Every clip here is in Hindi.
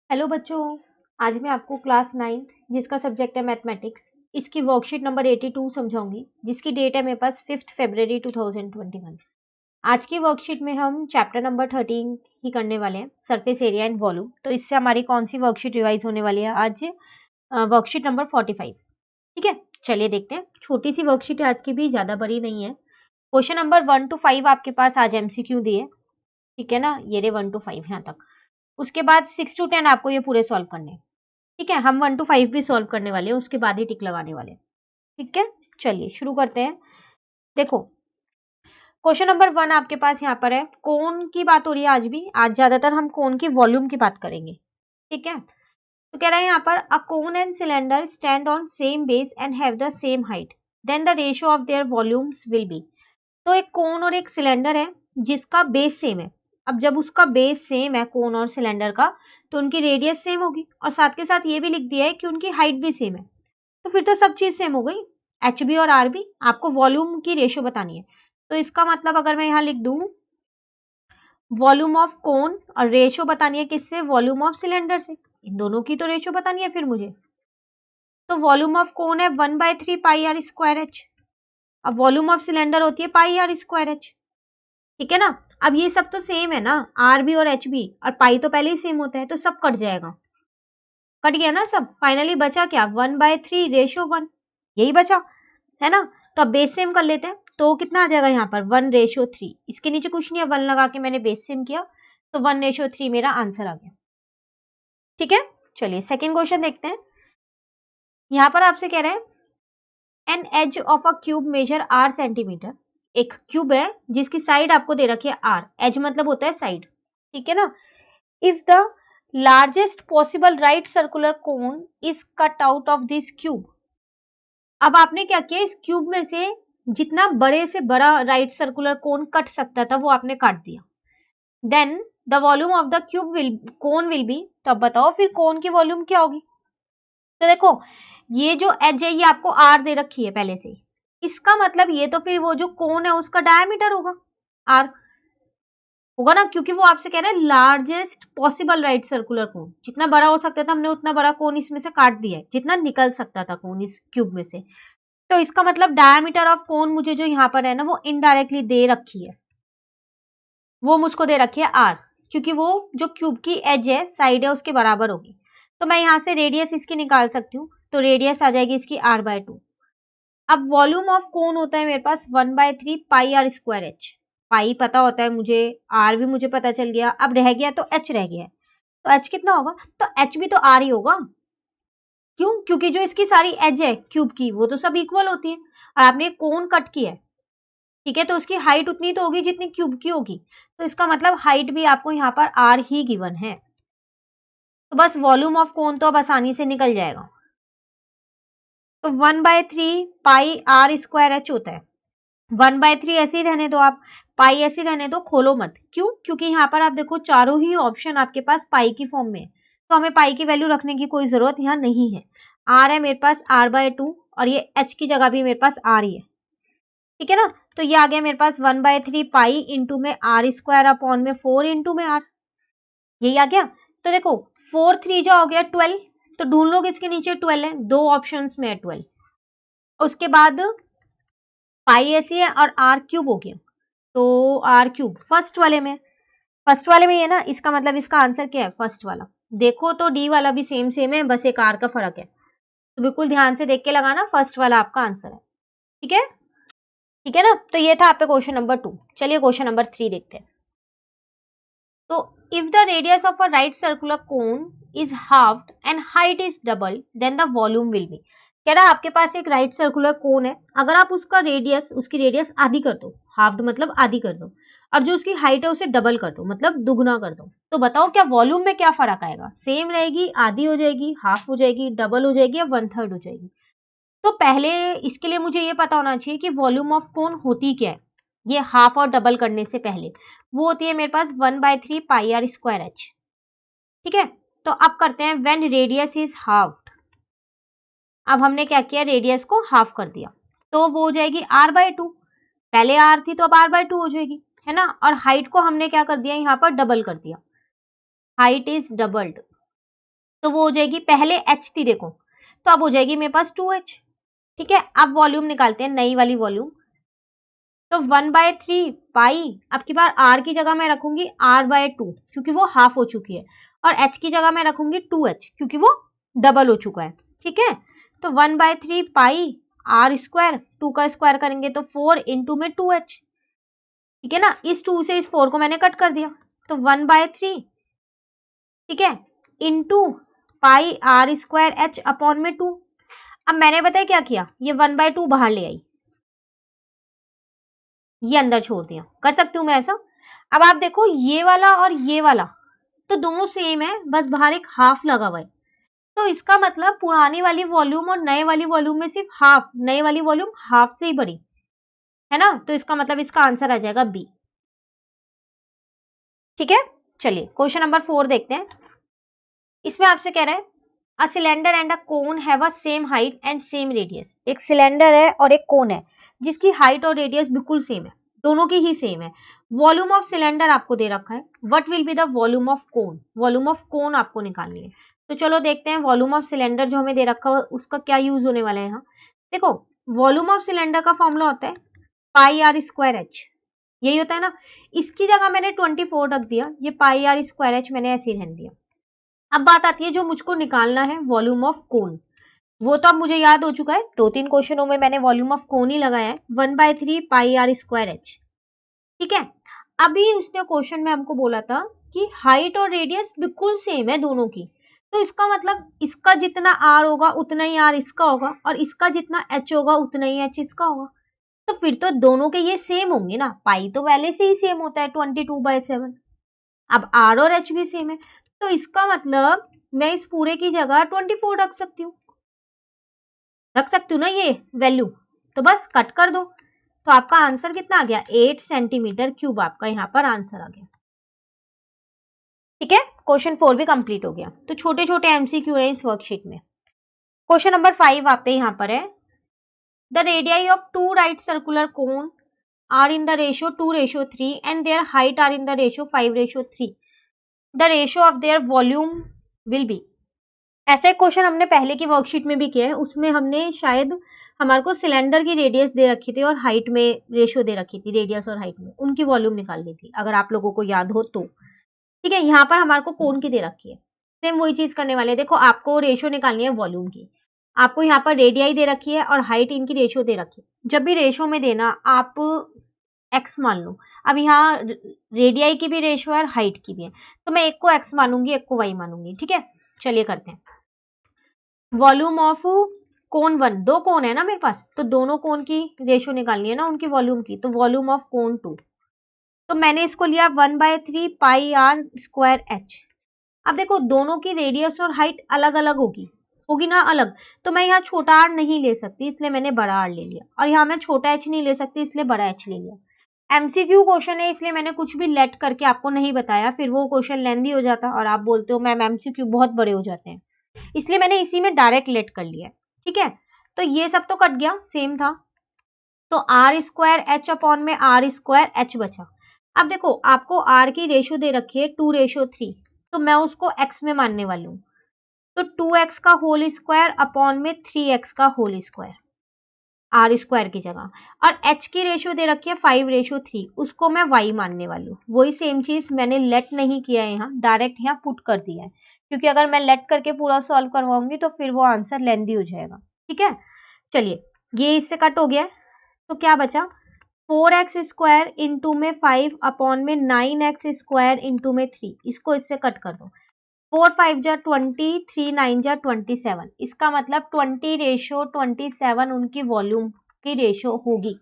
हेलो बच्चों। आज मैं आपको क्लास 9 जिसका सब्जेक्ट है मैथमेटिक्स, इसकी वर्कशीट नंबर 82 समझाऊंगी, जिसकी डेट है मेरे पास 5 फरवरी 2021। आज की वर्कशीट में हम चैप्टर नंबर 13 ही करने वाले हैं, सरफेस एरिया एंड वॉल्यूम। तो इससे हमारी कौन सी वर्कशीट रिवाइज होने वाली है आज? Worksheet number 45। ठीक है, चलिए देखते हैं। छोटी सी वर्कशीट है आज की, भी ज्यादा बड़ी नहीं है। क्वेश्चन नंबर 1 to 5 आपके पास आज MCQ दिए, ठीक है ना, ये रे 1 to 5 यहाँ तक। उसके बाद 6 to 10 आपको ये पूरे सॉल्व करने हैं। ठीक है, हम 1 to 5 भी सॉल्व करने वाले हैं, उसके बाद ही टिक लगाने वाले हैं। ठीक है, चलिए शुरू करते हैं। देखो, क्वेश्चन नंबर 1 आपके पास यहाँ पर है, कोन की बात हो रही है आज भी। आज ज्यादातर हम कोन की वॉल्यूम की बात करेंगे। ठीक है, तो कह रहे हैं यहाँ पर a cone and cylinder stand on same base and have the same height, then the ratio of their volumes will be. तो एक कोन और एक सिलेंडर है जिसका बेस सेम है। अब जब उसका बेस सेम है कोन और सिलेंडर का, तो उनकी रेडियस सेम होगी, और साथ के साथ ये भी लिख दिया है कि उनकी हाइट भी सेम है। तो फिर तो सब चीज सेम हो गई, एच बी और आर बी। आपको वॉल्यूम की रेशियो बतानी है, तो इसका मतलब अगर मैं यहाँ लिख दूं वॉल्यूम ऑफ कोन, और रेशियो बतानी है किससे? वॉल्यूम ऑफ सिलेंडर से। इन दोनों की तो रेशियो बतानी है फिर मुझे। तो वॉल्यूम ऑफ कोन है 1/3 पाई आर स्क्वायर एच। अब वॉल्यूम ऑफ सिलेंडर होती है पाई आर स्क्वायर एच। ठीक है ना। अब ये सब तो सेम है ना, आर बी और एच बी, और पाई तो पहले ही सेम होता है, तो सब कट जाएगा। कट गया ना सब। फाइनली बचा क्या? 1/3 रेशियो 1, यही बचा है ना। तो अब बेस सेम कर लेते हैं, तो कितना आ जाएगा यहाँ पर? 1/3। इसके नीचे कुछ नहीं है, 1 लगा के मैंने बेस सेम किया, तो 1/3 मेरा आंसर आ गया। ठीक है, चलिए सेकेंड क्वेश्चन देखते हैं। यहाँ पर आपसे कह रहे हैं an edge of a cube measure are centimetre. एक क्यूब है जिसकी साइड आपको दे रखी है आर, एज मतलब होता है साइड। ठीक है ना। If the largest possible right circular cone is cut out of this cube. अब आपने क्या किया, इस क्यूब में से जितना बड़े से बड़ा राइट सर्कुलर कोन कट सकता था वो आपने काट दिया। Then the volume of the cube will cone will be. तो अब बताओ फिर कोन की वॉल्यूम क्या होगी? तो देखो, ये जो एज है ये आपको आर दे रखी है पहले से। इसका मतलब ये तो फिर वो जो कोन है उसका डायमीटर होगा, आर होगा ना, क्योंकि वो आपसे कह रहा है लार्जेस्ट पॉसिबल राइट सर्कुलर कोन। जितना बड़ा हो सकता था हमने उतना बड़ा कोन इसमें से काट दिया है, जितना निकल सकता था कोन इस क्यूब में से। तो इसका मतलब डायमीटर ऑफ कोन मुझे जो यहाँ पर है ना वो इनडायरेक्टली दे रखी है, वो मुझको दे रखी है आर, क्योंकि वो जो क्यूब की एज है, साइड है, उसके बराबर होगी। तो मैं यहाँ से रेडियस इसकी निकाल सकती हूँ, तो रेडियस आ जाएगी इसकी r/2। अब वॉल्यूम ऑफ कोन होता है मेरे पास 1/3 पाई आर स्क्वायर एच। पाई पता होता है मुझे, आर भी मुझे पता चल गया, अब रह गया तो एच रह गया है। तो एच कितना होगा? तो एच भी तो आर ही होगा। क्यों? क्योंकि जो इसकी सारी एज है क्यूब की वो तो सब इक्वल होती है, और आपने कोन कट किया है। ठीक है, तो उसकी हाइट उतनी तो होगी जितनी क्यूब की होगी। तो इसका मतलब हाइट भी आपको यहाँ पर आर ही गिवन है। तो बस वॉल्यूम ऑफ कोन तो अब आसानी से निकल जाएगा। तो 1/3 पाई आर स्क्वायर एच होता है। 1/3 ऐसे ही रहने दो आप, पाई ऐसे ही रहने दो, खोलो मत। क्यों? क्योंकि यहाँ पर आप देखो चारों ही ऑप्शन आपके पास पाई की फॉर्म में है, तो हमें पाई की वैल्यू रखने की कोई जरूरत यहाँ नहीं है। आर है मेरे पास r/2, और ये एच की जगह भी मेरे पास आर ही है। ठीक है ना। तो ये आ गया मेरे पास 1/3 पाई इंटू में आर स्क्वायर अपॉन में 4 इंटू में आर, यही आ गया। तो देखो 4 3 जो हो गया 12, तो ढूंढ लो किसके नीचे 12 है, दो ऑप्शंस में है 12। उसके बाद पाई ऐसी है और आर क्यूब हो गया, तो आर क्यूब फर्स्ट वाले में, फर्स्ट वाले में ये ना, इसका मतलब इसका आंसर क्या है? फर्स्ट वाला। देखो तो डी वाला भी सेम सेम है, बस एक आर का फर्क है, तो बिल्कुल ध्यान से देख के लगाना, फर्स्ट वाला आपका आंसर है। ठीक है, ठीक है ना। तो ये था आपका क्वेश्चन नंबर 2। चलिए क्वेश्चन नंबर 3 देखते हैं। तो if the radius of a right circular cone is halved and height is double, then the volume will be. कह रहा है आपके पास एक राइट सर्कुलर कोन है, अगर आप उसका रेडियस, उसकी रेडियस आधी कर दो, हाफ्ड मतलब आधी कर दो, और जो उसकी हाइट है उसे डबल कर दो, मतलब दुगना कर दो, तो बताओ क्या वॉल्यूम में क्या फर्क आएगा? सेम रहेगी, आधी हो जाएगी, हाफ हो जाएगी, डबल हो जाएगी, या 1/3 हो जाएगी? तो पहले इसके लिए मुझे ये पता होना चाहिए कि वॉल्यूम ऑफ कोन होती क्या है। ये हाफ और डबल करने से पहले वो होती है मेरे पास 1/3 पाई आर स्क्वायर एच। ठीक है, तो अब करते हैं व्हेन रेडियस इज हाफ्ड। अब हमने क्या किया, रेडियस को हाफ कर दिया, तो वो हो जाएगी r/2। पहले r थी तो अब r/2 हो जाएगी, है ना। और हाइट को हमने क्या कर दिया, यहाँ पर डबल कर दिया, हाइट इज डबल्ड। तो वो हो जाएगी, पहले h थी देखो, तो अब हो जाएगी मेरे पास 2h। ठीक है, अब वॉल्यूम निकालते हैं, नई वाली वॉल्यूम। तो 1/3 पाई, अब की बार r की जगह मैं रखूंगी r/2 क्योंकि वो हाफ हो चुकी है, और h की जगह मैं रखूंगी 2h क्योंकि वो डबल हो चुका है। ठीक है, तो 1/3 पाई r स्क्वायर, 2 का स्क्वायर करेंगे तो 4 इंटू में 2h। ठीक है ना, इस 2 से इस 4 को मैंने कट कर दिया, तो 1/3, ठीक है, into pi r square h upon में 2। अब मैंने बताया क्या किया, ये 1/2 बाहर ले आई, ये अंदर छोड़ दिया, कर सकती हूँ मैं ऐसा। अब आप देखो ये वाला और ये वाला तो दोनों सेम है, बस बाहर एक हाफ लगा हुआ है, तो इसका मतलब पुरानी वाली वॉल्यूम और नए वाली वॉल्यूम में सिर्फ हाफ, नई वाली वॉल्यूम हाफ से ही बड़ी है ना, तो इसका मतलब इसका आंसर आ जाएगा बी। ठीक है, चलिए क्वेश्चन नंबर 4 देखते हैं। इसमें आपसे कह रहा है a cylinder and a cone have a same height and same radius. एक सिलेंडर है और एक कोन है जिसकी हाइट और रेडियस बिल्कुल सेम है, दोनों की ही सेम है। वॉल्यूम ऑफ सिलेंडर आपको दे रखा है, what will be the volume of cone, volume of cone आपको निकालनी है। तो चलो देखते हैं वॉल्यूम ऑफ सिलेंडर जो हमें दे रखा है उसका क्या यूज होने वाला है यहाँ। देखो वॉल्यूम ऑफ सिलेंडर का फॉर्मूला होता है पाई आर स्क्वायर एच, यही होता है ना। इसकी जगह मैंने 24 रख दिया, ये पाई आर स्क्वायर एच मैंने ऐसे ही रहने दिया। अब बात आती है जो मुझको निकालना है वॉल्यूम ऑफ कोन, वो तो अब मुझे याद हो चुका है, 2-3 क्वेश्चनों में मैंने वॉल्यूम ऑफ कोन ही लगाया है, 1/3 पाई आर स्क्वायर एच। ठीक है, अभी उसने क्वेश्चन में हमको बोला था कि हाइट और रेडियस बिल्कुल सेम है दोनों की, तो इसका मतलब इसका जितना आर होगा उतना ही आर इसका होगा, और इसका जितना एच होगा उतना ही एच इसका होगा, तो फिर तो दोनों के ये सेम होंगे ना, पाई तो पहले से ही सेम होता है 22/7। अब आर और एच भी सेम है, तो इसका मतलब मैं इस पूरे की जगह 24 रख सकती हूँ ना ये वैल्यू, तो बस कट कर दो, तो आपका आंसर कितना आ गया, 8 सेंटीमीटर क्यूब आपका यहाँ पर आंसर आ गया। ठीक है, क्वेश्चन 4 भी कंप्लीट हो गया। तो छोटे छोटे एमसीक्यू है इस वर्कशीट में। क्वेश्चन नंबर 5 आप पे यहाँ पर है, the radii of two right circular cone are in the ratio 2:3 and their height are in the ratio 5:3, the ratio of their volume will be. ऐसा एक क्वेश्चन हमने पहले की वर्कशीट में भी किया है, उसमें हमने शायद हमारे को सिलेंडर की रेडियस दे रखी थी और हाइट में रेशियो दे रखी थी, रेडियस और हाइट में उनकी वॉल्यूम निकालनी थी, अगर आप लोगों को याद हो तो। ठीक है, यहाँ पर हमारे को कोन की दे रखी है, सेम वही चीज करने वाले हैं। देखो आपको रेशियो निकालनी है वॉल्यूम की, आपको यहाँ पर रेडियाई दे रखी है और हाइट इनकी रेशियो दे रखी है। जब भी रेशियो में देना आप एक्स मान लो, अब यहाँ रेडियाई की भी रेशियो है और हाइट की भी है, तो मैं एक को एक्स मानूंगी एक को वाई मानूंगी। ठीक है, चलिए करते हैं। वॉल्यूम ऑफ कोन 1, दो कोन है ना मेरे पास, तो दोनों कोन की रेशियो निकालनी है ना उनकी वॉल्यूम की, तो वॉल्यूम ऑफ कोन 2, तो मैंने इसको लिया 1/3 पाई आर स्क्वायर एच। अब देखो दोनों की रेडियस और हाइट अलग अलग होगी, होगी ना अलग, तो मैं यहाँ छोटा आर नहीं ले सकती इसलिए मैंने बड़ा आर ले लिया, और यहाँ मैं छोटा एच नहीं ले सकती इसलिए बड़ा एच ले लिया। एमसीक्यू क्वेश्चन है इसलिए मैंने कुछ भी लेट करके आपको नहीं बताया, फिर वो क्वेश्चन लेंदी हो जाता और आप बोलते हो मैम एमसीक्यू बहुत बड़े हो जाते हैं, इसलिए मैंने इसी में डायरेक्ट लेट कर लिया। ठीक है, तो ये सब तो कट गया, सेम था, तो आर स्क्वायर एच अपॉन में आर स्क्वायर एच बचा। अब देखो आपको आर की रेशियो दे रखी है 2:3, तो मैं उसको एक्स में मानने वाली हूँ, तो 2x का होल स्क्वायर अपॉन में 3x का होल स्क्वायर आर स्क्वायर की जगह, और h की रेशियो दे रखी है 5:3, उसको मैं y मानने वाली हूँ। वही सेम चीज मैंने लेट नहीं किया है यहाँ, डायरेक्ट यहाँ पुट कर दिया है, क्योंकि अगर मैं लेट करके पूरा सॉल्व करवाऊंगी तो फिर वो आंसर लेंदी हो जाएगा। ठीक है, चलिए ये इससे कट हो गया, तो क्या बचा 4x स्क्वायर इंटू में 5 अपॉन में 9x स्क्वायर इंटू में 3, इसको इससे कट कर दो, 4 5 जा 20, 3 9 जा 27, इसका मतलब 20:27 उनकी वॉल्यूम की रेशियो होगी।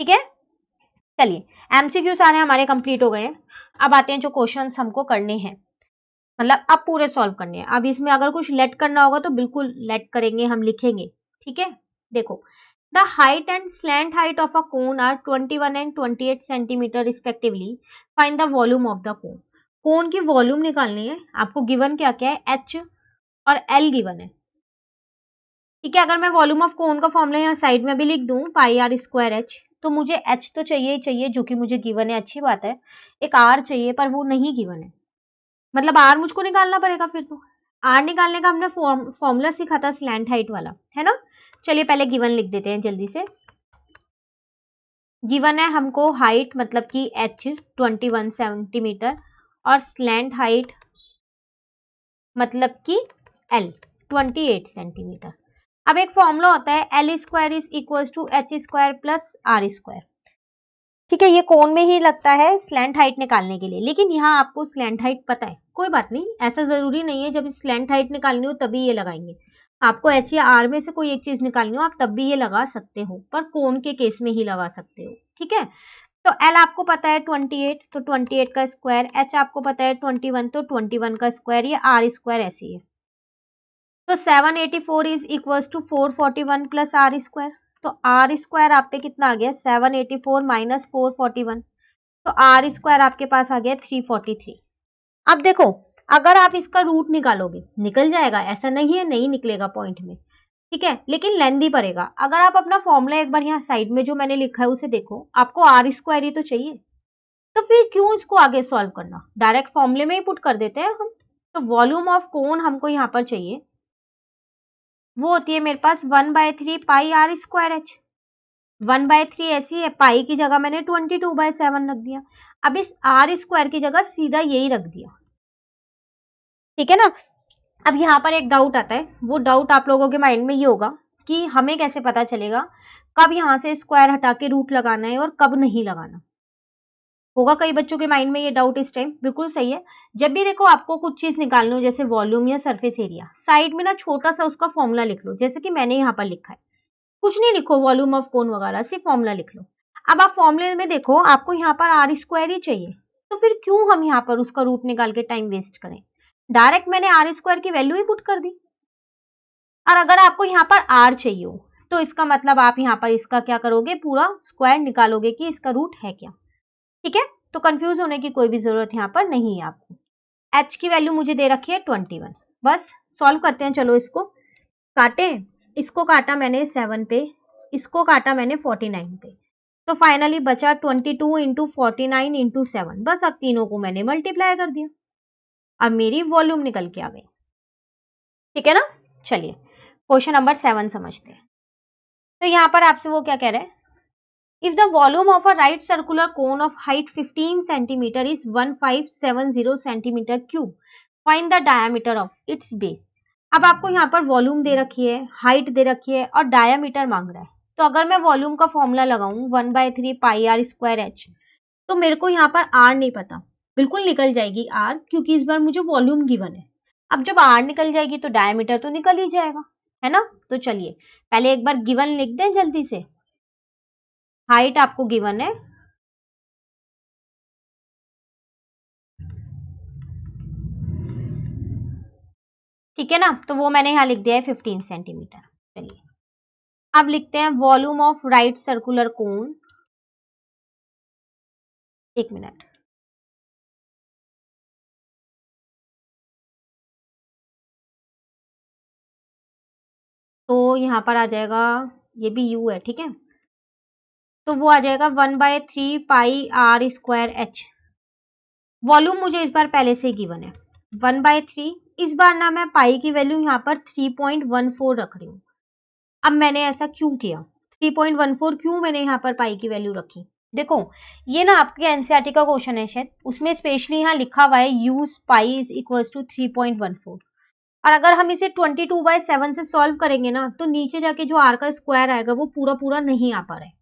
ठीक है, चलिए एमसीक्यू सारे हमारे कंप्लीट हो गए हैं। अब आते हैं जो क्वेश्चंस हमको करने हैं, मतलब अब पूरे सॉल्व करने हैं। अब इसमें अगर कुछ लेट करना होगा तो बिल्कुल लेट करेंगे, हम लिखेंगे। ठीक है, देखो the height and slant height of a cone are 21 and 28 centimetre respectively, find the volume of the cone. Cone की वॉल्यूम निकालनी है, आपको गिवन क्या क्या है, एच और एल गिवन है। ठीक है, अगर मैं वॉल्यूम ऑफ कोन का फॉर्मूला यहाँ साइड में भी लिख दूं पाई आर स्क्वायर एच, तो मुझे एच तो चाहिए ही चाहिए जो कि मुझे गिवन है, अच्छी बात है। एक आर चाहिए पर वो नहीं गिवन है, मतलब आर मुझको निकालना पड़ेगा फिर तो। आर निकालने का हमने फॉर्मूला सीखा था स्लैंट हाइट वाला, है ना। चलिए पहले गिवन लिख देते हैं जल्दी से। गिवन है हमको हाइट मतलब कि h 21 सेंटीमीटर और स्लैंट हाइट मतलब कि l 28 सेंटीमीटर। अब एक फॉर्मूला होता है L square is equal to H square plus R square. ठीक है, ये कोण में ही लगता है स्लैंट हाइट निकालने के लिए, लेकिन यहाँ आपको स्लैंट हाइट पता है, कोई बात नहीं, ऐसा जरूरी नहीं है जब स्लैंट हाइट निकालनी हो तभी ये लगाएंगे। आपको एच या आर में से कोई एक चीज निकालनी हो आप तब भी ये लगा सकते हो, पर कोण के केस में ही लगा सकते हो। ठीक है, तो L आपको पता है 28, तो 28 का स्क्वायर, H आपको पता है 21, तो 21 का स्क्वायर, ये आर स्क्वायर ऐसे ही है। तो 784 is equal to 441 plus R square. तो आर स्क्वायर आप पे कितना आ गया 784 माइनस 441, तो आर स्क्वायर आपके पास आ गया 343। अब देखो अगर आप इसका रूट निकालोगे निकल जाएगा, ऐसा नहीं है नहीं निकलेगा पॉइंट में, ठीक है, लेकिन लेंदी पड़ेगा। अगर आप अपना फॉर्मूला एक बार यहाँ साइड में जो मैंने लिखा है उसे देखो, आपको आर स्क्वायर ही तो चाहिए, तो फिर क्यों इसको आगे सॉल्व करना, डायरेक्ट फॉर्मूले में ही पुट कर देते हैं हम। तो वॉल्यूम ऑफ कोन हमको यहाँ पर चाहिए, वो होती है मेरे पास 1/3 पाई आर स्क्वायर एच। 1/3 ऐसी है, पाई की जगह मैंने 22/7 रख दिया। अब इस आर स्क्वायर की जगह सीधा यही रख दिया, ठीक है ना। अब यहाँ पर एक डाउट आता है, वो डाउट आप लोगों के माइंड में ये होगा कि हमें कैसे पता चलेगा कब यहाँ से स्क्वायर हटा के रूट लगाना है और कब नहीं लगाना, होगा कई बच्चों के माइंड में ये डाउट इस टाइम। बिल्कुल सही है, जब भी देखो आपको कुछ चीज निकालनी हो जैसे वॉल्यूम या सरफेस एरिया, साइड में ना छोटा सा उसका फॉर्मूला लिख लो, जैसे कि मैंने यहाँ पर लिखा है, कुछ नहीं लिखो वॉल्यूम ऑफ कोन वगैरह, सिर्फ फॉर्मूला लिख लो। अब आप फॉर्मूले में देखो आपको यहाँ पर आर स्क्वायर ही चाहिए, तो फिर क्यों हम यहाँ पर उसका रूट निकाल के टाइम वेस्ट करें, डायरेक्ट मैंने आर स्क्वायर की वैल्यू ही पुट कर दी। और अगर आपको यहाँ पर आर चाहिए हो तो इसका मतलब आप यहाँ पर इसका क्या करोगे, पूरा स्क्वायर निकालोगे कि इसका रूट है क्या। ठीक है, तो कंफ्यूज होने की कोई भी जरूरत यहाँ पर नहीं है आपको। एच की वैल्यू मुझे दे रखी है 21, बस सॉल्व करते हैं। चलो इसको काटे, इसको काटा मैंने 7 पे, इसको काटा मैंने 49 पे, तो फाइनली बचा 22 इंटू 49 इंटू 7, बस अब तीनों को मैंने मल्टीप्लाई कर दिया और मेरी वॉल्यूम निकल के आ गई। ठीक है ना, चलिए क्वेश्चन नंबर 7 समझते हैं। तो यहाँ पर आपसे वो क्या कह रहे हैं, if the volume of a right circular cone of height 15 centimeter is 1570 centimeter cube, find the diameter of its base। अब आपको यहाँ पर वॉल्यूम दे रखी है, हाइट दे रखी है और डायामीटर मांग रहा है, तो अगर मैं वॉल्यूम का फॉर्मूला लगाऊं 1/3 पाई आर स्क्वायर एच, तो मेरे को यहाँ पर आर नहीं पता, बिल्कुल निकल जाएगी आर, क्योंकि इस बार मुझे वॉल्यूम गिवन है। अब जब आर निकल जाएगी तो डायमीटर तो निकल ही जाएगा, है ना। तो चलिए पहले एक बार गिवन लिख दें जल्दी से। हाइट आपको गिवन है, ठीक है ना, तो वो मैंने यहाँ लिख दिया है 15 सेंटीमीटर। चलिए अब लिखते हैं वॉल्यूम ऑफ राइट सर्कुलर कोन, एक मिनट, तो यहाँ पर आ जाएगा, ये भी यू है, ठीक है, तो वो आ जाएगा 1/3 pi r square h. Volume मुझे इस बार पहले से गिवन है 1/3, इस बार ना मैं पाई की वैल्यू यहाँ पर 3.14 रख रही हूँ। अब मैंने ऐसा क्यों किया, 3.14 क्यों मैंने यहाँ पर पाई की वैल्यू रखी, देखो ये ना आपके एनसीईआरटी का क्वेश्चन है शायद, उसमें स्पेशली यहाँ लिखा हुआ है use pi is equal to 3.14, और अगर हम इसे 22/7 से सॉल्व करेंगे ना तो नीचे जाके जो आर का स्क्वायर आएगा वो पूरा पूरा नहीं आ पा रहा है।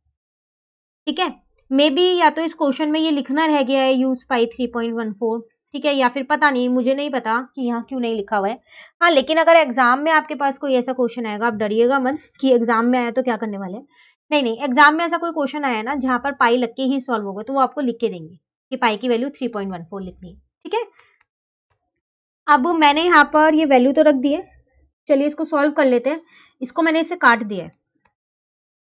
ठीक है, मे बी या तो इस क्वेश्चन में ये लिखना रह गया है यूज पाई 3.14, ठीक है, या फिर पता नहीं, मुझे नहीं पता कि यहाँ क्यों नहीं लिखा हुआ है। हाँ लेकिन अगर एग्जाम में आपके पास कोई ऐसा क्वेश्चन आएगा, आप डरिएगा मत कि एग्जाम में आया तो क्या करने वाले, नहीं नहीं, एग्जाम में ऐसा कोई क्वेश्चन आया ना जहां पर पाई लग के ही सॉल्व होगा तो वो आपको लिख के देंगे कि पाई की वैल्यू 3.14 लिखनी है। ठीक है, अब मैंने यहाँ पर ये वैल्यू तो रख दी है, चलिए इसको सॉल्व कर लेते हैं। इसको मैंने इसे काट दिया है,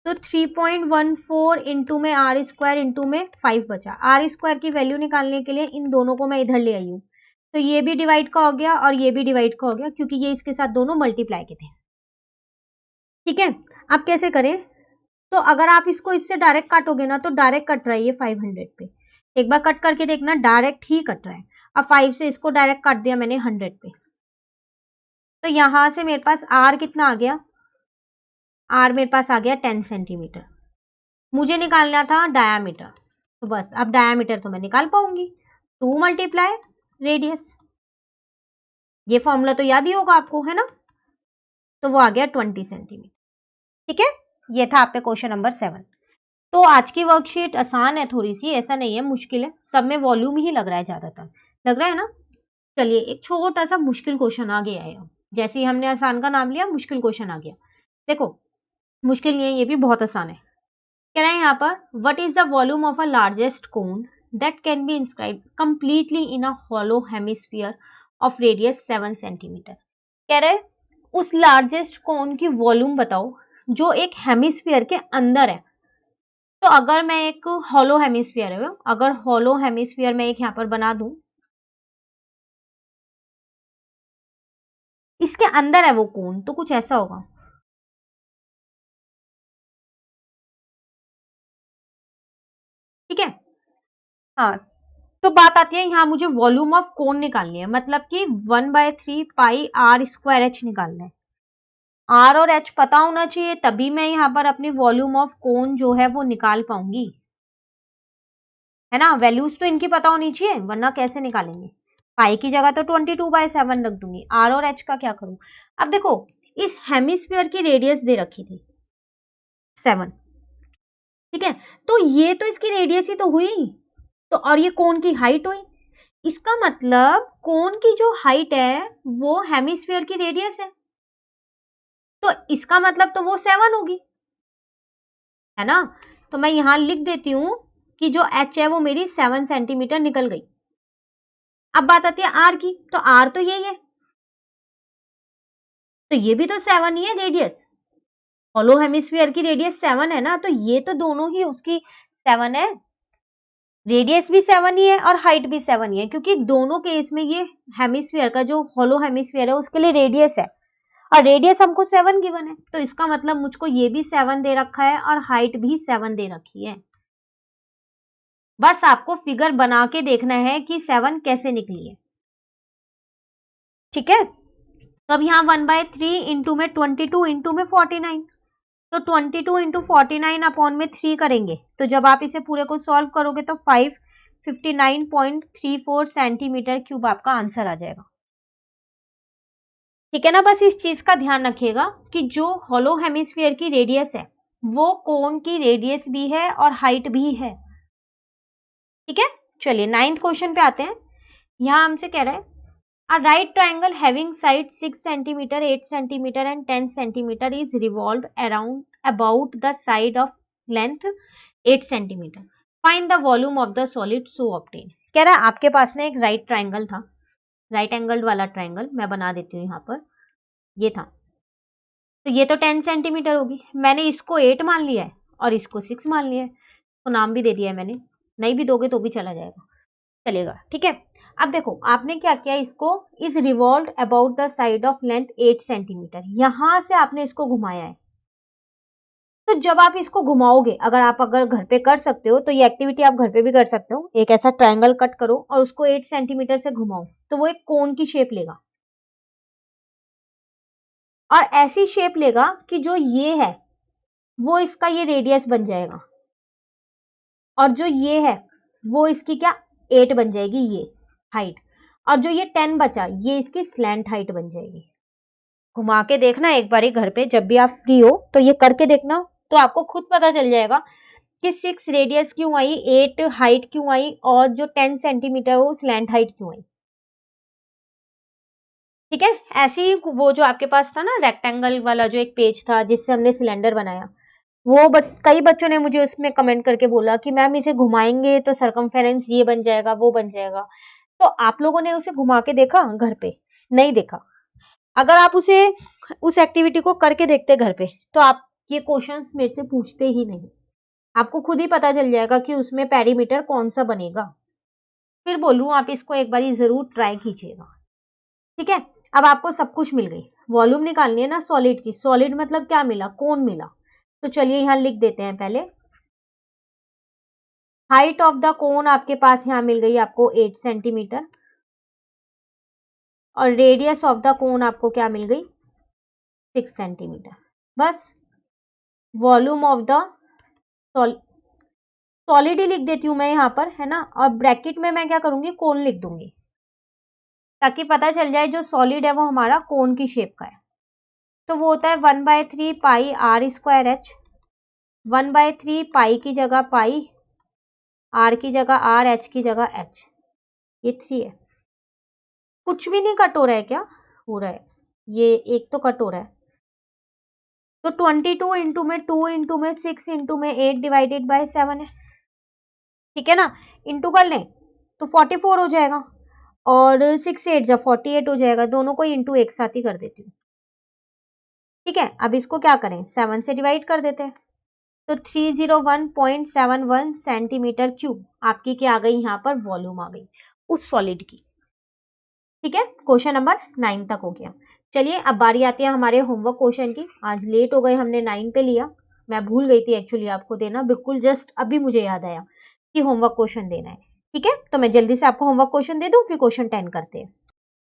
तो 3.14 इंटू में आर स्क्वायर इंटू में 5 बचा। आर स्क्वायर की वैल्यू निकालने के लिए इन दोनों को मैं इधर ले आई हूँ, तो ये भी डिवाइड का हो गया और ये भी डिवाइड का हो गया, क्योंकि ये इसके साथ दोनों मल्टीप्लाई के थे। ठीक है, अब कैसे करें, तो अगर आप इसको इससे डायरेक्ट काटोगे ना तो डायरेक्ट कट रहा है ये 500 पे, एक बार कट करके देखना डायरेक्ट ही कट रहा है। अब 5 से इसको डायरेक्ट काट दिया मैंने 100 पे, तो यहां से मेरे पास आर कितना आ गया, आर मेरे पास आ गया 10 सेंटीमीटर। मुझे निकालना था डायामीटर, तो बस अब डायामीटर तो मैं निकाल पाऊंगी, 2 मल्टीप्लाई रेडियस, ये फॉर्मूला तो याद ही होगा आपको, है ना, तो वो आ गया 20 सेंटीमीटर। ठीक है, ये था आपका क्वेश्चन नंबर 7। तो आज की वर्कशीट आसान है थोड़ी सी, ऐसा नहीं है मुश्किल है, सब में वॉल्यूम ही लग रहा है ज्यादातर, लग रहा है ना। चलिए एक छोटा सा मुश्किल क्वेश्चन आ गया है, जैसे ही हमने आसान का नाम लिया मुश्किल क्वेश्चन आ गया। देखो मुश्किल नहीं है, ये भी बहुत आसान है। कह रहे हैं यहाँ पर, what is the volume of a largest cone that can be inscribed completely in a hollow hemisphere of radius 7 centimetre. कह रहे उस लार्जेस्ट कोन की वॉल्यूम बताओ जो एक हेमिस्फीयर के अंदर है। तो अगर मैं एक हॉलो हेमिस्फीयर है, अगर हॉलो हेमिस्फीयर मैं एक यहां पर बना दूं, इसके अंदर है वो कोन, तो कुछ ऐसा होगा। ठीक है, हाँ, तो बात आती है यहाँ मुझे वॉल्यूम ऑफ कोन निकालनी है, मतलब कि 1/3 पाई आर स्क्वायर एच निकालना है। आर और एच पता होना चाहिए, तभी मैं यहाँ पर अपनी वॉल्यूम ऑफ कोन जो है वो निकाल पाऊंगी, है ना। वैल्यूज तो इनकी पता होनी चाहिए, वरना कैसे निकालेंगे। पाई की जगह तो 22/7 रख दूंगी, आर और एच का क्या करूं। अब देखो इस हेमिस्फीयर की रेडियस दे रखी थी 7, ठीक है, तो ये तो इसकी रेडियस ही तो हुई, तो और ये कोन की हाइट हुई, इसका मतलब कोन की जो हाइट है वो हेमिस्फीयर की रेडियस है, तो इसका मतलब तो वो 7 होगी, है ना। तो मैं यहां लिख देती हूं कि जो एच है वो मेरी 7 सेंटीमीटर निकल गई। अब बात आती है आर की, तो आर तो यही है, तो ये भी तो 7 ही है रेडियस, हॉलो हेमिस्फीयर की रेडियस 7 है ना, तो ये तो दोनों ही उसकी 7 है, रेडियस भी 7 ही है और हाइट भी 7 ही है, क्योंकि दोनों केस में ये हेमिस्फीयर का जो हॉलो हेमिस्फीयर है उसके लिए रेडियस है, और रेडियस हमको 7 गिवन है, तो इसका मतलब मुझको ये भी 7 दे रखा है और हाइट भी 7 दे रखी है। बस आपको फिगर बना के देखना है कि 7 कैसे निकली है। ठीक है, तो अब यहाँ 1/3 इंटू में 22 इंटू में 49, तो 22 इंटू 49 अपॉन में 3 करेंगे, तो जब आप इसे पूरे को सॉल्व करोगे तो 559.34 सेंटीमीटर क्यूब आपका आंसर आ जाएगा। ठीक है ना, बस इस चीज का ध्यान रखिएगा कि जो हॉलो हेमिस्फीयर की रेडियस है वो कोन की रेडियस भी है और हाइट भी है। ठीक है, चलिए 9th क्वेश्चन पे आते हैं। यहां हमसे कह रहा है a right triangle having sides 6 centimeter, 8 centimeter and 10 centimeter is revolved around about the side of length 8 centimeter. Find the volume of the solid so obtained. कह रहा है आपके पास ना एक राइट ट्राइंगल था, राइट एंगल्ड वाला ट्राइंगल मैं बना देती हूँ यहाँ पर, ये था, तो ये तो 10 सेंटीमीटर होगी, मैंने इसको 8 मान लिया है और इसको 6 मान लिया है, तो नाम भी दे दिया है मैंने, नहीं भी दोगे तो भी चला जाएगा, चलेगा। ठीक है, अब देखो आपने क्या किया, इसको is revolve about the side of length 8 centimetre, यहां से आपने इसको घुमाया है, तो जब आप इसको घुमाओगे, अगर घर पे कर सकते हो तो ये एक्टिविटी आप घर पे भी कर सकते हो, एक ऐसा ट्रायंगल कट करो और उसको 8 सेंटीमीटर से घुमाओ, तो वो एक कोन की शेप लेगा, और ऐसी शेप लेगा कि जो ये है वो इसका ये रेडियस बन जाएगा, और जो ये है वो इसकी क्या 8 बन जाएगी ये हाइट, और जो ये 10 बचा ये इसकी स्लैंट हाइट बन जाएगी। घुमा के देखना एक बारी घर पे, जब भी आप फ्री हो तो ये करके देखना, तो आपको खुद पता चल जाएगा कि 6 रेडियस क्यों आई, 8 हाइट क्यों आई, और जो 10 सेंटीमीटर वो स्लैंट हाइट क्यों आई। ठीक है, ऐसे ही वो जो आपके पास था ना रेक्टेंगल वाला जो एक पेज था जिससे हमने सिलेंडर बनाया, वो कई बच्चों ने मुझे उसमें कमेंट करके बोला कि मैम इसे घुमाएंगे तो सरकमफेरेंस ये बन जाएगा वो बन जाएगा, तो आप लोगों ने उसे घुमा के देखा घर पे? नहीं देखा। अगर आप उस एक्टिविटी को करके देखते घर पे तो आप ये क्वेश्चंस मेरे से पूछते ही नहीं, आपको खुद ही पता चल जाएगा कि उसमें पेरीमीटर कौन सा बनेगा। फिर बोलूं आप इसको एक बार जरूर ट्राई कीजिएगा। ठीक है, अब आपको सब कुछ मिल गई, वॉल्यूम निकालनी है ना सॉलिड की, सॉलिड मतलब क्या मिला, कोन मिला, तो चलिए यहां लिख देते हैं पहले, हाइट ऑफ द कोन आपके पास यहां मिल गई आपको 8 सेंटीमीटर, और रेडियस ऑफ द कोन आपको क्या मिल गई, 6 सेंटीमीटर। बस वॉल्यूम ऑफ द सॉलिड ही लिख देती हूँ मैं यहाँ पर, है ना, और ब्रैकेट में मैं क्या करूंगी, कोन लिख दूंगी, ताकि पता चल जाए जो सॉलिड है वो हमारा कोन की शेप का है। तो वो होता है 1/3 पाई आर स्क्वायर एच, 1/3 पाई की जगह पाई, आर की जगह आर, एच की जगह एच, ये 3 है। कुछ भी नहीं कट हो रहा है क्या, हो रहा है, ये एक तो कट हो रहा है। तो 22 इंटू में 2 इंटू में 6 इंटू में 8 डिवाइडेड बाय 7 है, ठीक है ना, इंटू कर लें तो 44 हो जाएगा, और 6 8 जा 48 हो जाएगा, दोनों को इंटू एक साथ ही कर देती हूँ, ठीक है। अब इसको क्या करें, 7 से डिवाइड कर देते हैं, तो 301.71 सेंटीमीटर क्यूब आपकी क्या आ गई, यहाँ पर वॉल्यूम आ गई उस सॉलिड की, ठीक है। क्वेश्चन नंबर 9 तक हो गया। चलिए अब बारी आती है हमारे होमवर्क क्वेश्चन की। आज लेट हो गए, हमने 9 पे लिया, मैं भूल गई थी एक्चुअली आपको देना, बिल्कुल जस्ट अभी मुझे याद आया कि होमवर्क क्वेश्चन देना है, ठीक है। तो मैं जल्दी से आपको होमवर्क क्वेश्चन दे दूं, फिर क्वेश्चन 10 करते हैं।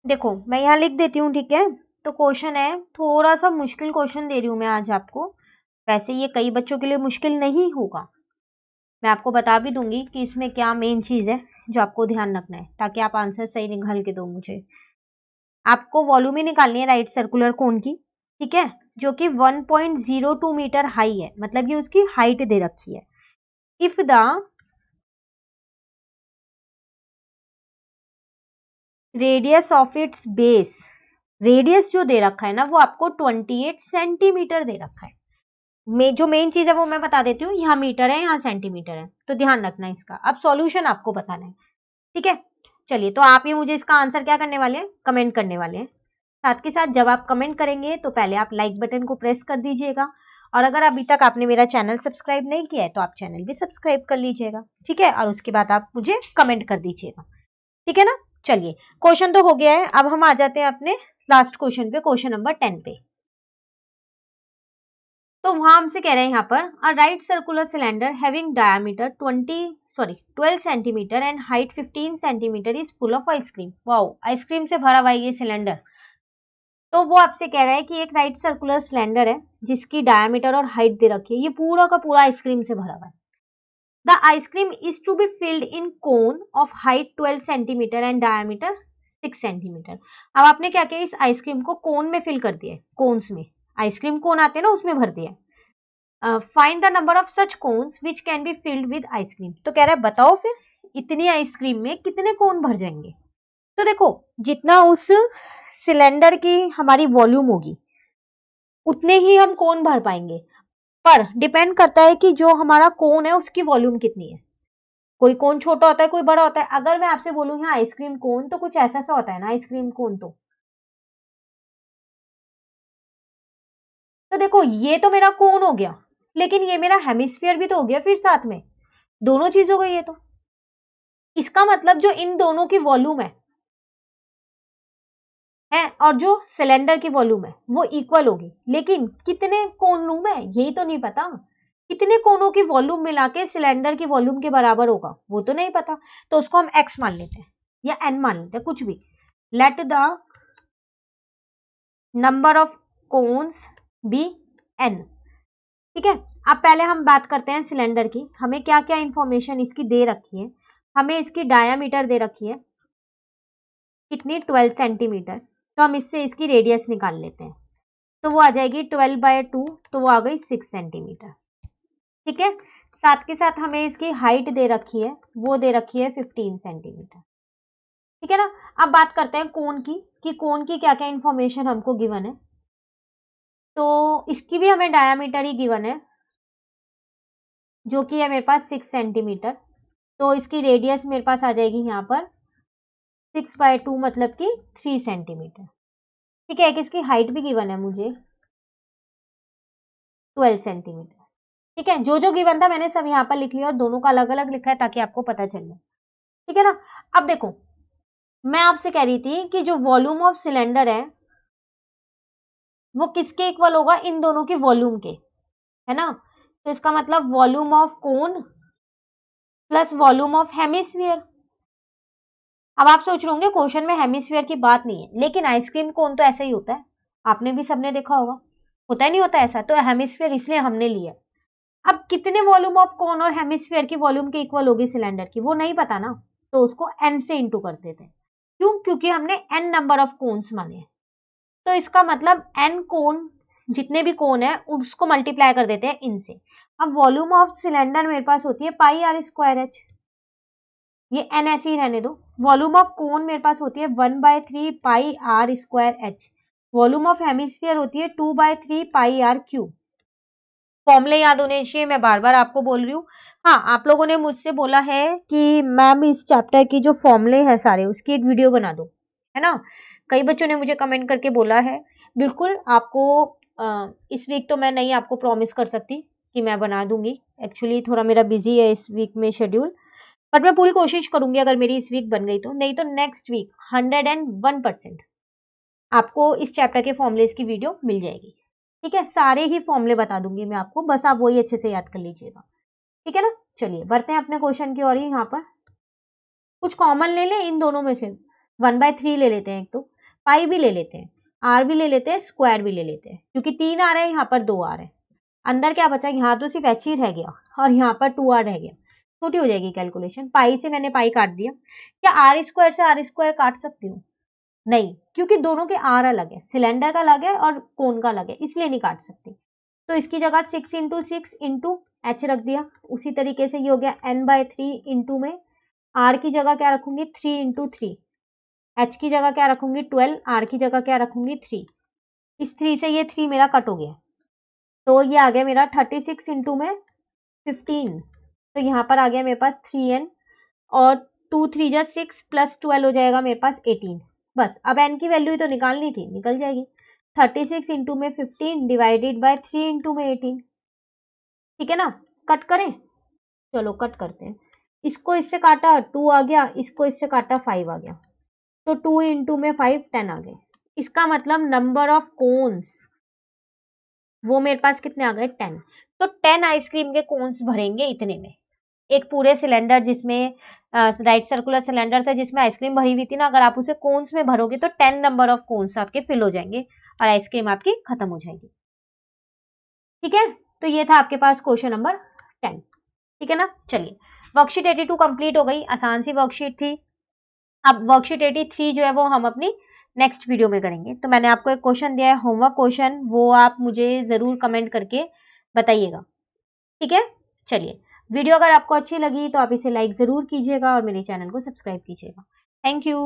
देखो मैं यहाँ लिख देती हूँ, ठीक है। तो क्वेश्चन है, थोड़ा सा मुश्किल क्वेश्चन दे रही हूँ मैं आज आपको, वैसे ये कई बच्चों के लिए मुश्किल नहीं होगा, मैं आपको बता भी दूंगी कि इसमें क्या मेन चीज है जो आपको ध्यान रखना है, ताकि आप आंसर सही निकाल के दो मुझे। आपको वॉल्यूम ही निकालनी है राइट सर्कुलर कोन की, ठीक है, जो कि 1.02 मीटर हाई है, मतलब ये उसकी हाइट दे रखी है। If the radius of its base, radius जो दे रखा है ना वो आपको 28 सेंटीमीटर दे रखा है। जो मेन चीज है वो मैं बता देती हूँ, यहाँ मीटर है यहाँ सेंटीमीटर है, तो ध्यान रखना है इसका। अब सॉल्यूशन आपको बताना है, ठीक है। चलिए तो आप ये मुझे इसका आंसर क्या करने वाले हैं, कमेंट करने वाले हैं। साथ के साथ जब आप कमेंट करेंगे तो पहले आप लाइक बटन को प्रेस कर दीजिएगा, और अगर अभी तक आपने मेरा चैनल सब्सक्राइब नहीं किया है तो आप चैनल भी सब्सक्राइब कर लीजिएगा, ठीक है, और उसके बाद आप मुझे कमेंट कर दीजिएगा, ठीक है ना। चलिए क्वेश्चन तो हो गया है, अब हम आ जाते हैं अपने लास्ट क्वेश्चन पे, क्वेश्चन नंबर 10 पे। तो वहां हमसे कह रहे हैं यहाँ पर, अ right circular cylinder having diameter 12 centimetre and height 15 centimetre is full of ice cream. Wow, ice cream से भरा हुआ है ये सिलेंडर। तो वो आपसे कह रहा है कि एक राइट सर्कुलर सिलेंडर है जिसकी डायमीटर और हाइट दे रखी है, ये पूरा का पूरा आइसक्रीम से भरा हुआ है। The ice cream is to be filled in cone of height 12 centimetre and diameter 6 centimetre. अब आपने क्या किया, इस आइसक्रीम को कोन में फिल कर दिया है, कोन्स में, आइसक्रीम कोन आते हैं ना उसमें भर दिया है। Find the number of such cones which can be filled with ice cream. तो कह रहा है बताओ फिर इतनी आइसक्रीम में कितने कोन भर जाएंगे। तो देखो जितना उस सिलेंडर की हमारी वॉल्यूम होगी उतने ही हम कोन भर पाएंगे, पर डिपेंड करता है कि जो हमारा कोन है उसकी वॉल्यूम कितनी है। कोई कोन छोटा होता है, कोई बड़ा होता है। अगर मैं आपसे बोलूं यहाँ आइसक्रीम कोन, तो कुछ ऐसा सा होता है ना आइसक्रीम कोन, तो देखो ये तो मेरा कोन हो गया, लेकिन ये मेरा हेमिस्फीयर भी तो हो गया फिर साथ में, दोनों चीज हो गई ये तो। इसका मतलब जो इन दोनों की वॉल्यूम है और जो सिलेंडर की वॉल्यूम है वो इक्वल होगी, लेकिन कितने कोन लूं मैं यही तो नहीं पता, कितने कोनों की वॉल्यूम मिला के सिलेंडर की वॉल्यूम के बराबर होगा वो तो नहीं पता। तो उसको हम x मान लेते हैं या n मान लेते हैं, कुछ भी। Let the number of cones be n, ठीक है। अब पहले हम बात करते हैं सिलेंडर की, हमें क्या क्या इंफॉर्मेशन इसकी दे रखी है। हमें इसकी डायामीटर दे रखी है कितनी, 12 सेंटीमीटर, तो हम इससे इसकी रेडियस निकाल लेते हैं, तो वो आ जाएगी 12/2, तो वो आ गई 6 सेंटीमीटर, ठीक है। साथ के साथ हमें इसकी हाइट दे रखी है, वो दे रखी है 15 सेंटीमीटर, ठीक है ना। अब बात करते हैं कोन की, कि कोन की क्या क्या इंफॉर्मेशन हमको गिवन है। तो इसकी भी हमें डायामीटर ही गिवन है, जो कि है मेरे पास 6 सेंटीमीटर, तो इसकी रेडियस मेरे पास आ जाएगी यहाँ पर 6/2, मतलब कि 3 सेंटीमीटर, ठीक है। एक इसकी हाइट भी गिवन है मुझे 12 सेंटीमीटर, ठीक है। जो जो गिवन था मैंने सब यहाँ पर लिख लिया, और दोनों का अलग अलग लिखा है ताकि आपको पता चल जाए, ठीक है ना। अब देखो मैं आपसे कह रही थी कि जो वॉल्यूम ऑफ सिलेंडर है वो किसके इक्वल होगा, इन दोनों की वॉल्यूम के, है ना। तो इसका मतलब volume of cone plus volume of hemisphere, अब आप सोच रहे होंगे क्वेश्चन में हेमिस्फीयर की बात नहीं है, लेकिन आइसक्रीम कोन तो ऐसा ही होता है, आपने भी सबने देखा होता ही नहीं होता ऐसा, तो हेमिस्फीयर इसलिए हमने लिया। अब कितने वॉल्यूम ऑफ कोन और हेमिस्फीयर की वॉल्यूम के इक्वल होगी सिलेंडर की, वो नहीं पता ना, तो उसको n से इंटू कर देते हैं। क्यों? क्योंकि हमने n नंबर ऑफ कोन्स माने हैं, तो इसका मतलब n कोन, जितने भी कोन है उसको मल्टीप्लाई कर देते हैं इनसे। अब वॉल्यूम ऑफ सिलेंडर मेरे पास होती है पाई आर स्क्वायर एच, ये n ऐसे ही रहने दो। वॉल्यूम ऑफ कोन मेरे पास होती है 1/3 pi r square h. Volume of hemisphere होती है 2/3 पाई आर क्यूब। फॉर्मूले याद होने चाहिए, मैं बार बार आपको बोल रही हूँ। हाँ, आप लोगों ने मुझसे बोला है कि मैम इस चैप्टर की जो फॉर्मूले हैं सारे उसकी एक वीडियो बना दो, है ना। कई बच्चों ने मुझे कमेंट करके बोला है। बिल्कुल आपको इस वीक तो मैं नहीं आपको प्रॉमिस कर सकती कि मैं बना दूंगी, एक्चुअली थोड़ा मेरा बिजी है इस वीक में शेड्यूल, बट मैं पूरी कोशिश करूंगी अगर मेरी इस वीक बन गई तो, नहीं तो नेक्स्ट वीक 101% आपको इस चैप्टर के फॉर्मूलेस की वीडियो मिल जाएगी। ठीक है, सारे ही फॉर्मूले बता दूंगी मैं आपको, बस आप वही अच्छे से याद कर लीजिएगा। ठीक है ना। चलिए बढ़ते हैं अपने क्वेश्चन की ओर। यहाँ पर कुछ कॉमन ले लें इन दोनों में से, 1/3 ले लेते हैं, एक तो पाई भी ले लेते हैं, आर भी ले लेते हैं, स्क्वायर भी ले लेते हैं, क्योंकि 3 आ रहे हैं, यहाँ पर 2 आ रहे हैं। अंदर क्या बचा, यहाँ तो सिर्फ एच ही रह गया और यहाँ पर 2r रह गया, छोटी हो जाएगी कैलकुलेशन। पाई से मैंने पाई काट दिया। क्या आर स्क्वायर से आर स्क्वायर काट सकती हूँ? नहीं, क्योंकि दोनों के आर अलग है, सिलेंडर का अलग है और कोन का अलग है, इसलिए नहीं काट सकती। तो इसकी जगह 6 इंटू 6 इंटू एच रख दिया। उसी तरीके से ये हो गया n/3 इंटू में आर की जगह क्या रखूंगी 3 इंटू 3, एच की जगह क्या रखूंगी 12, आर की जगह क्या रखूंगी 3। इस 3 से ये 3 मेरा कट हो गया, तो ये आ गया मेरा 36 इंटू में 15, तो यहाँ पर आ गया मेरे पास 3n, और 2 3 जा 6 प्लस 12 हो जाएगा मेरे पास 18। बस अब n की वैल्यू ही तो निकालनी थी, निकल जाएगी। 36 इंटू में 15 डिवाइडेड बाय 3 इंटू में 18। ठीक है ना, कट करें, चलो कट करते हैं। इसको इससे काटा 2 आ गया, इसको इससे काटा 5 आ गया, तो 2 इंटू में 5 10 आ गए। इसका मतलब नंबर ऑफ कोन्स वो मेरे पास कितने आ गए 10। तो 10 आइसक्रीम के कोन्स भरेंगे इतने में। एक पूरे सिलेंडर जिसमें राइट सर्कुलर सिलेंडर था जिसमें आइसक्रीम भरी हुई थी ना, अगर आप उसे कोन्स में भरोगे तो 10 नंबर ऑफ कोन्स आपके फिल हो जाएंगे और आइसक्रीम आपकी खत्म हो जाएगी। ठीक है, तो ये था आपके पास क्वेश्चन नंबर 10। ठीक है ना। चलिए वर्कशीट 82 कंप्लीट हो गई, आसान सी वर्कशीट थी। अब वर्कशीट 83 जो है वो हम अपनी नेक्स्ट वीडियो में करेंगे। तो मैंने आपको एक क्वेश्चन दिया है, होमवर्क क्वेश्चन, वो आप मुझे जरूर कमेंट करके बताइएगा। ठीक है, चलिए वीडियो अगर आपको अच्छी लगी तो आप इसे लाइक जरूर कीजिएगा और मेरे चैनल को सब्सक्राइब कीजिएगा। Thank you.